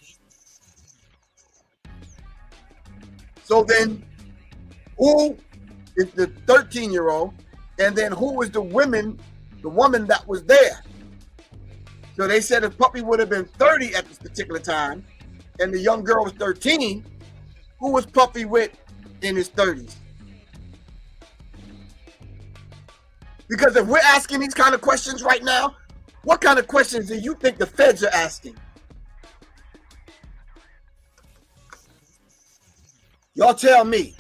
So then who is the 13-year-old? And then who was the woman that was there? So they said if Puppy would have been 30 at this particular time and the young girl was 13, who was Puppy with in his 30s? Because if we're asking these kind of questions right now, what kind of questions do you think the feds are asking? Y'all tell me.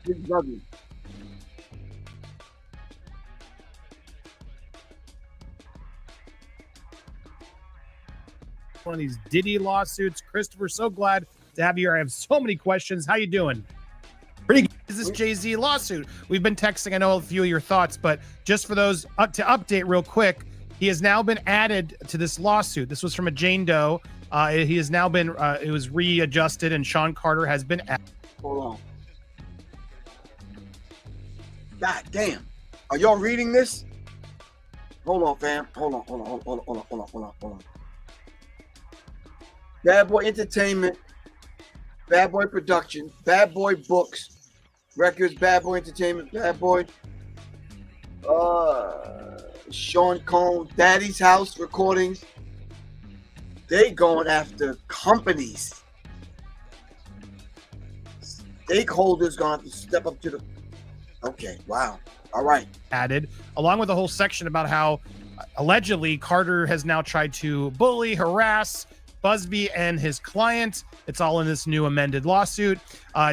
This is ugly. One of these Diddy lawsuits. Christopher, so glad to have you here. I have so many questions. How you doing? Pretty good. Is this Jay-Z lawsuit? We've been texting, I know, a few of your thoughts, but just for those to update real quick, he has now been added to this lawsuit. This was from a Jane Doe. He has now been, it was readjusted, and Shawn Carter has been added. Hold on. God damn. Are y'all reading this? Hold on, fam. Hold on. Bad Boy Entertainment, Bad Boy Production, Bad Boy Books, Records, Bad Boy Entertainment, Bad Boy, Sean Combs, Daddy's House Recordings. They going after companies. Stakeholders gonna have to step up to the. Okay, wow. All right. Added, along with a whole section about how allegedly Carter has now tried to bully, harass Busby and his client. It's all in this new amended lawsuit.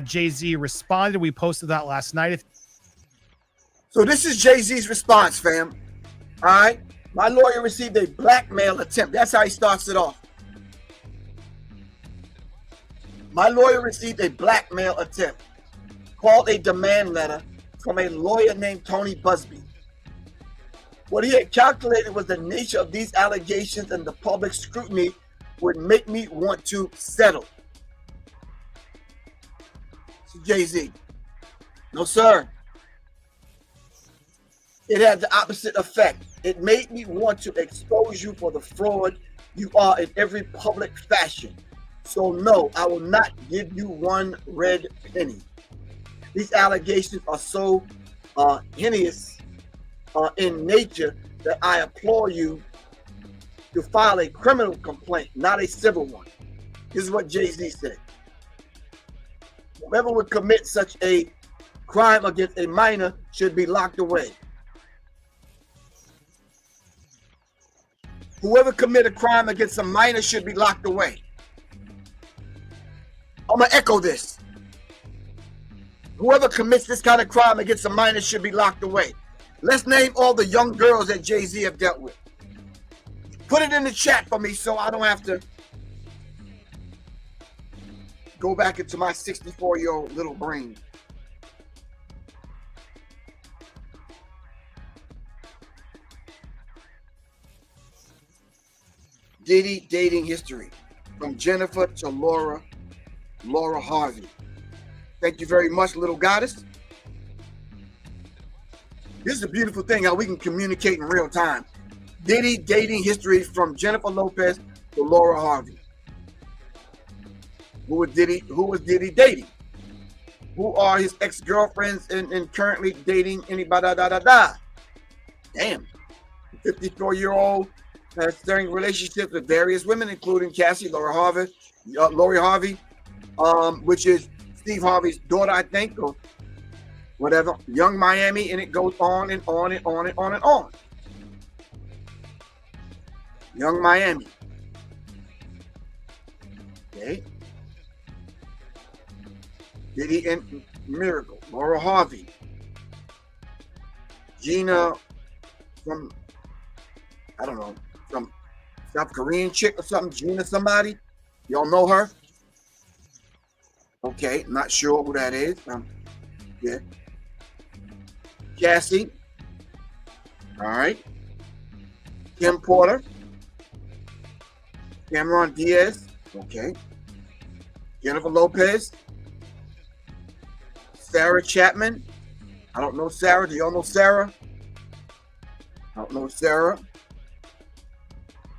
Jay-Z responded. We posted that last night. So this is Jay-Z's response, fam. All right. My lawyer received a blackmail attempt. That's how he starts it off. My lawyer received a blackmail attempt called a demand letter from a lawyer named Tony Busby. What he had calculated was the nature of these allegations and the public scrutiny would make me want to settle. So Jay-Z, no sir. It had the opposite effect. It made me want to expose you for the fraud you are in every public fashion. So no, I will not give you one red penny. these allegations are so heinous in nature that I implore you to file a criminal complaint, not a civil one. This is what Jay-Z said. Whoever would commit such a crime against a minor should be locked away. Whoever commit a crime against a minor should be locked away. I'm going to echo this. Whoever commits this kind of crime against a minor should be locked away. Let's name all the young girls that Jay-Z have dealt with. Put it in the chat for me so I don't have to go back into my 64-year-old little brain. Diddy dating history, from Jennifer to Laura Harvey. Thank you very much, little goddess. This is a beautiful thing, how we can communicate in real time. Diddy dating history, from Jennifer Lopez to Laura Harvey. Who was Diddy dating? Who are his ex-girlfriends and currently dating anybody? Damn. 54-year-old has starting relationships with various women, including Lori Harvey, which is Steve Harvey's daughter, I think, or whatever. Young Miami, and it goes on and on and on and on and on. Young Miami. Okay. Diddy and Miracle. Laura Harvey. Gina from, I don't know, some South Korean chick or something. Gina somebody. Y'all know her? Okay, not sure who that is. Yeah. Cassie. All right. Kim Porter. Cameron Diaz. Okay. Jennifer Lopez. Sarah Chapman. I don't know Sarah. Do y'all know Sarah? I don't know Sarah.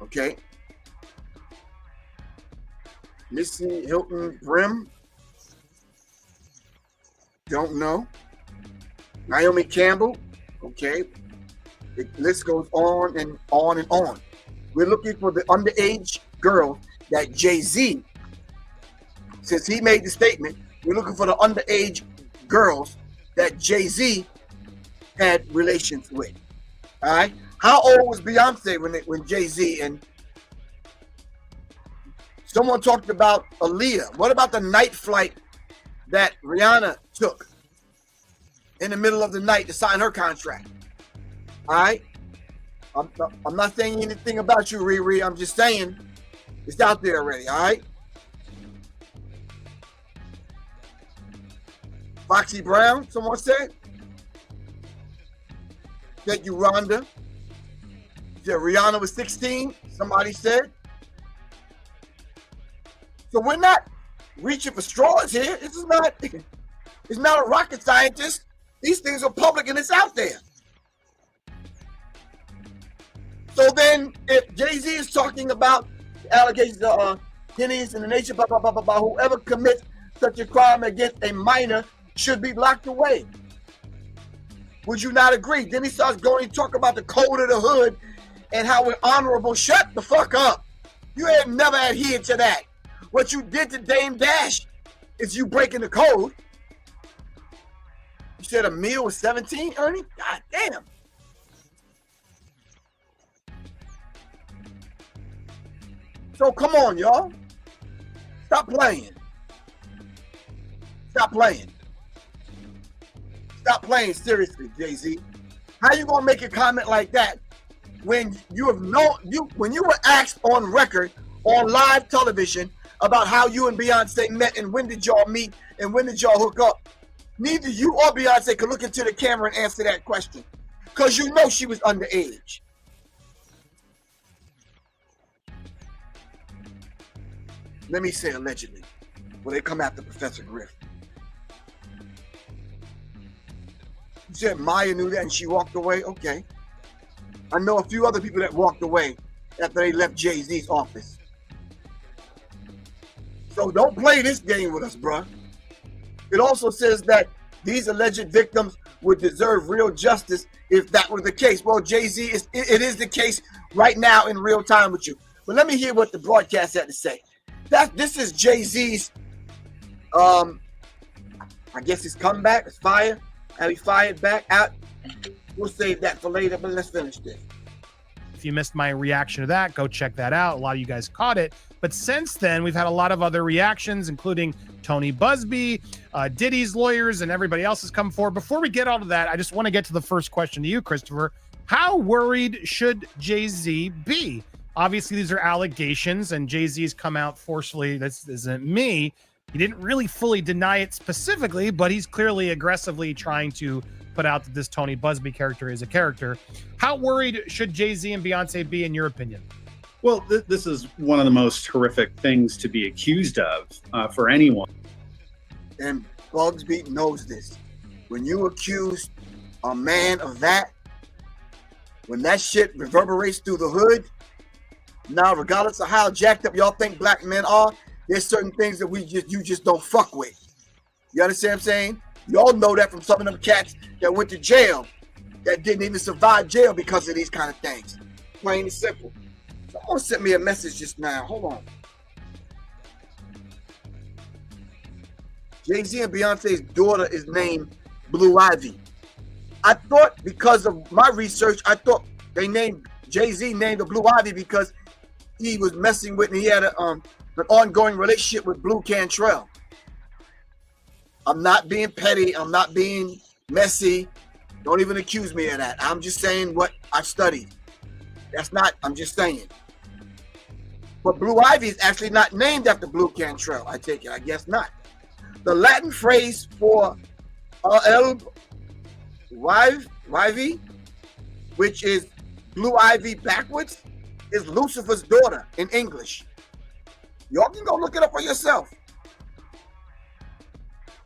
Okay. Missy Hilton Brim. Don't know. Naomi Campbell. Okay. The list goes on and on and on. We're looking for the underage girl that Jay-Z, since he made the statement, we're looking for the underage girls that Jay-Z had relations with. All right. How old was Beyonce when Jay-Z and someone talked about Aaliyah? What about the night flight that Rihanna took in the middle of the night to sign her contract? All right. I'm not saying anything about you, Riri. I'm just saying it's out there already. All right. Foxy Brown, someone said. Thank you, Rhonda. Yeah, Rihanna was 16, somebody said. So we're not reaching for straws here. This is not, it's not a rocket scientist. These things are public and it's out there. So then if Jay-Z is talking about allegations of guineas in the nation, blah, blah, blah, blah, blah, whoever commits such a crime against a minor should be locked away. Would you not agree? Then he starts going to talk about the code of the hood and how we're honorable. Shut the fuck up. You had never adhered to that. What you did to Dame Dash is you breaking the code. You said a meal was 17, Ernie? God damn. So come on, y'all. Stop playing. Stop playing. Stop playing seriously, Jay-Z. How you gonna make a comment like that when you have when you were asked on record on live television about how you and Beyonce met and when did y'all meet and when did y'all hook up? Neither you or Beyonce could look into the camera and answer that question because you know she was underage. Let me say allegedly, when they come after Professor Griff. You said Maya knew that and she walked away? Okay. I know a few other people that walked away after they left Jay-Z's office. So don't play this game with us, bruh. It also says that These alleged victims would deserve real justice if that were the case. Well, Jay-Z, it is the case right now in real time with you. But let me hear what the broadcast had to say. This is Jay-Z's, I guess his comeback, his fire, how he fired back out. We'll save that for later, but let's finish this. If you missed my reaction to that, go check that out. A lot of you guys caught it. But since then, we've had a lot of other reactions, including Tony Busby, Diddy's lawyers, and everybody else has come forward. Before we get all of that, I just want to get to the first question to you, Christopher. How worried should Jay-Z be? Obviously, these are allegations, and Jay-Z's come out forcefully. This isn't me. He didn't really fully deny it specifically, but he's clearly aggressively trying to put out that this Tony Busby character is a character. How worried should Jay-Z and Beyonce be, in your opinion? Well, this is one of the most horrific things to be accused of for anyone. And Busby knows this. When you accuse a man of that, when that shit reverberates through the hood, now regardless of how jacked up y'all think black men are, there's certain things that you just don't fuck with. You understand what I'm saying? Y'all know that from some of them cats that went to jail that didn't even survive jail because of these kind of things. Plain and simple. Someone sent me a message just now. Hold on. Jay-Z and Beyonce's daughter is named Blue Ivy. I thought, because of my research, I thought they named Jay-Z named the Blue Ivy because he was messing with, and he had an ongoing relationship with Blue Cantrell. I'm not being petty. I'm not being messy. Don't even accuse me of that. I'm just saying what I've studied. That's not, I'm just saying. But Blue Ivy is actually not named after Blue Cantrell, I take it. I guess not. The Latin phrase for El Ivy, which is Blue Ivy backwards, is Lucifer's daughter in English. Y'all can go look it up for yourself.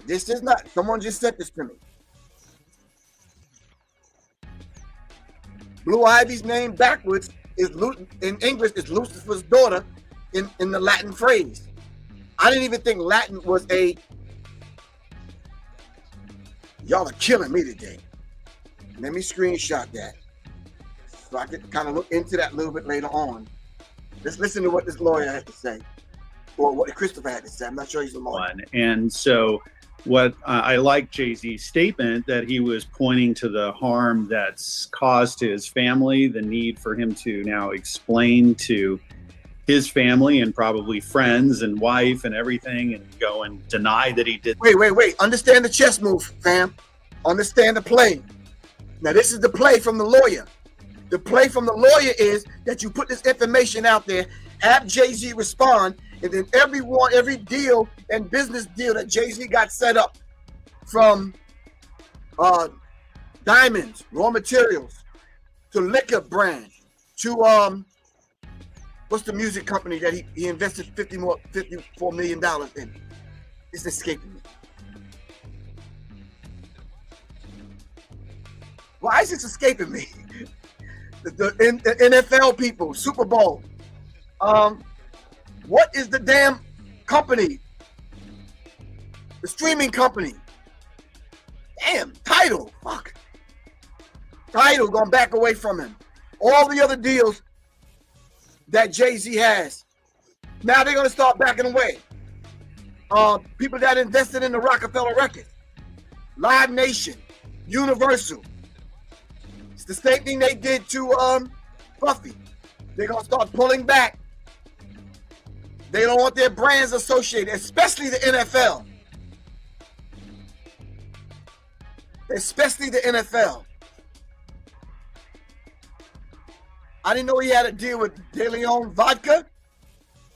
This is not, someone just said this to me. Blue Ivy's name backwards is in English is Lucifer's daughter in the Latin phrase. I didn't even think Latin was a. Y'all are killing me today. Let me screenshot that so I can kind of look into that a little bit later on. Let's listen to what this lawyer had to say, or what Christopher had to say. I'm not sure he's a lawyer. And so what I like Jay-Z's statement that he was pointing to the harm that's caused to his family, the need for him to now explain to his family and probably friends and wife and everything and go and deny that he did. Wait. Understand the chess move, fam. Understand the play. Now, this is the play from the lawyer. The play from the lawyer is that you put this information out there, have Jay-Z respond, and then every deal and business deal that Jay-Z got set up, from diamonds, raw materials, to liquor brand, to what's the music company that he invested $54 million in? It's escaping me. Why is this escaping me? The NFL people, Super Bowl. What is the damn company? The streaming company. Damn, Tidal. Fuck. Tidal gonna back away from him. All the other deals that Jay-Z has, now they're gonna start backing away. People that invested in the Rockefeller records, Live Nation, Universal. It's the same thing they did to Buffy. They're gonna start pulling back. They don't want their brands associated, especially the NFL. Especially the NFL. I didn't know he had a deal with De Leon Vodka.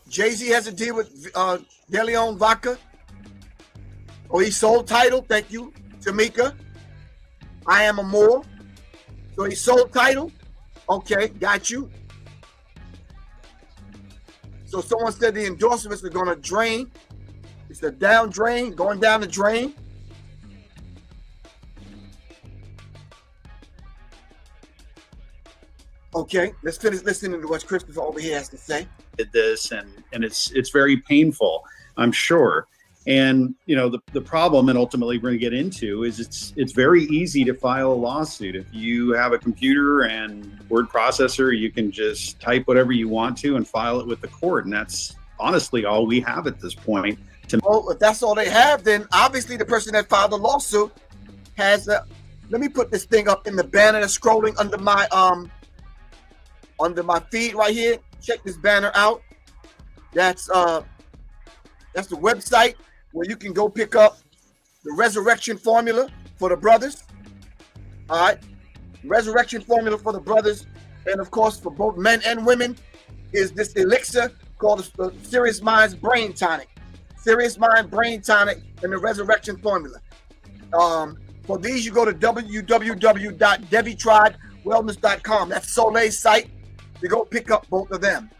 Jay-Z has a deal with De Leon Vodka. Oh, he sold Tidal. Thank you, Tamika. I am a Moore. So he sold Tidal. Okay, got you. So someone said the endorsements are going to drain. It's a down drain, going down the drain. Okay, let's finish listening to what Christopher over here has to say. Did this, and it's very painful, I'm sure. And the problem, and ultimately we're going to get into, is it's very easy to file a lawsuit. If you have a computer and word processor, you can just type whatever you want to and file it with the court, and that's honestly all we have at this point. Well, if that's all they have, then obviously the person that filed the lawsuit has let me put this thing up in the banner that's scrolling under my feed right here. Check this banner out. That's the website where you can go pick up the resurrection formula for the brothers. All right, resurrection formula for the brothers, and of course for both men and women is this elixir called the Serious Minds Brain Tonic. Serious Mind Brain Tonic and the resurrection formula. For these, you go to www.devitribewellness.com. That's Soleil's site. You go pick up both of them.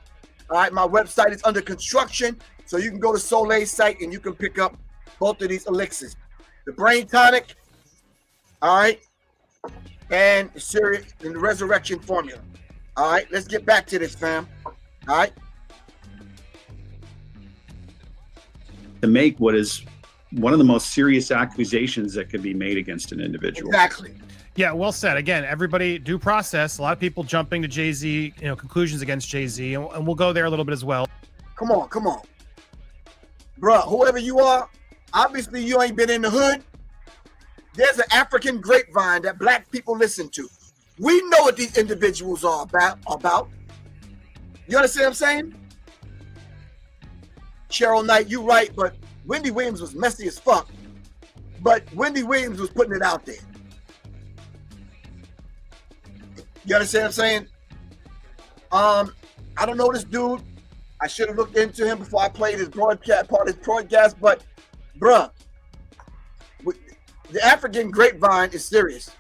All right, my website is under construction, so you can go to Soleil's site and you can pick up both of these elixirs. The Brain Tonic, all right, and the resurrection formula. All right, let's get back to this, fam. All right. To make what is one of the most serious accusations that could be made against an individual. Exactly. Yeah, well said. Again, everybody due process. A lot of people jumping to Jay-Z, conclusions against Jay-Z, and we'll go there a little bit as well. Come on. Bruh, whoever you are, obviously you ain't been in the hood. There's an African grapevine that black people listen to. We know what these individuals are about. You understand what I'm saying? Cheryl Knight, you right, but Wendy Williams was messy as fuck. But Wendy Williams was putting it out there. You understand what I'm saying? I don't know this dude. I should have looked into him before I played his broadcast, part of his broadcast, but bruh, the African grapevine is serious.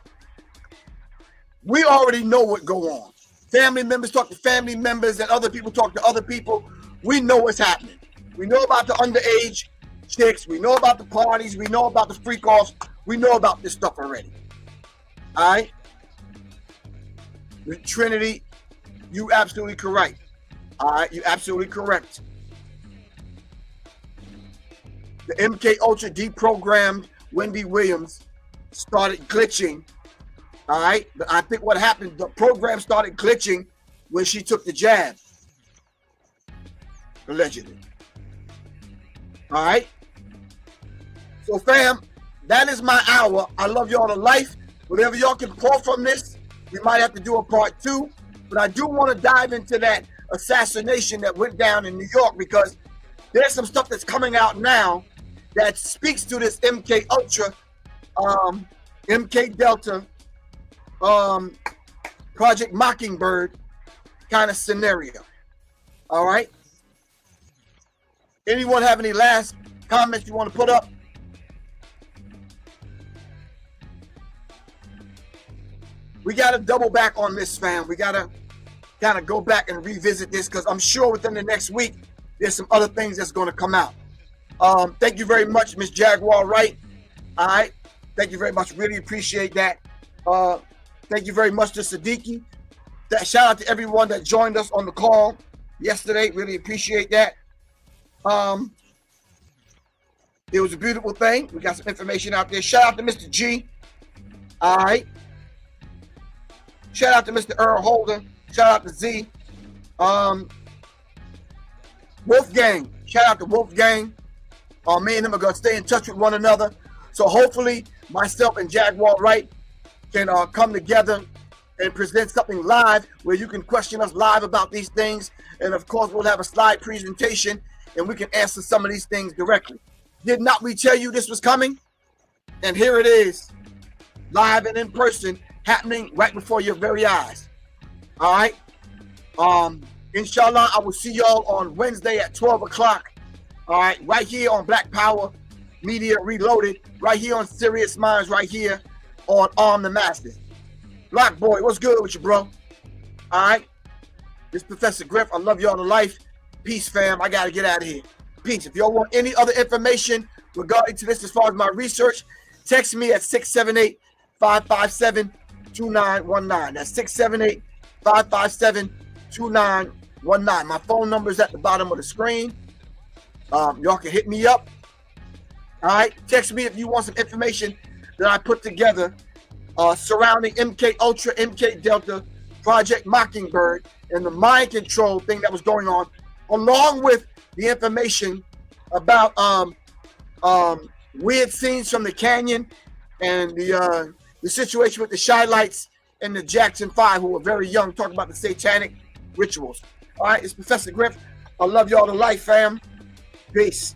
We already know what go on. Family members talk to family members and other people talk to other people. We know what's happening. We know about the underage chicks. We know about the parties. We know about the freak-offs. We know about this stuff already. All right? Trinity, you absolutely correct. All right? You absolutely correct. The MK Ultra deprogrammed Wendy Williams started glitching. All right? But I think what happened, the program started glitching when she took the jab. Allegedly. All right. So, fam, that is my hour. I love y'all to life. Whatever y'all can pull from this, we might have to do a part 2. But I do want to dive into that assassination that went down in New York, because there's some stuff that's coming out now that speaks to this MK Ultra, MK Delta, Project Mockingbird kind of scenario. All right. Anyone have any last comments you want to put up? We got to double back on this, fam. We got to kind of go back and revisit this, because I'm sure within the next week, there's some other things that's going to come out. Thank you very much, Miss Jaguar Wright. All right. Thank you very much. Really appreciate that. Thank you very much to Siddiqui. Shout out to everyone that joined us on the call yesterday. Really appreciate that. It was a beautiful thing. We got some information out there. Shout out to Mr. G. All right. Shout out to Mr. Earl Holder. Shout out to Z. Wolfgang. Shout out to Wolfgang. Me and him are going to stay in touch with one another. So hopefully myself and Jaguar Wright can come together and present something live where you can question us live about these things. And of course, we'll have a slide presentation and we can answer some of these things directly. Did not we tell you this was coming? And here it is, live and in person, happening right before your very eyes. All right. Inshallah, I will see y'all on Wednesday at 12 o'clock. All right, right here on Black Power Media Reloaded, right here on Serious Minds, right here on Arm the Masses. Black Boy, what's good with you, bro? All right. This Professor Griff. I love y'all to life. Peace, fam. I got to get out of here. Peace. If y'all want any other information regarding to this as far as my research, text me at 678-557-2919. That's 678-557-2919. My phone number is at the bottom of the screen. Y'all can hit me up. All right, text me if you want some information that I put together surrounding MK Ultra, MK Delta, Project Mockingbird, and the mind control thing that was going on, along with the information about weird scenes from the canyon and the situation with the Shy Lights and the Jackson 5, who were very young, talking about the satanic rituals. All right, it's Professor Griff. I love y'all to life, fam. Peace.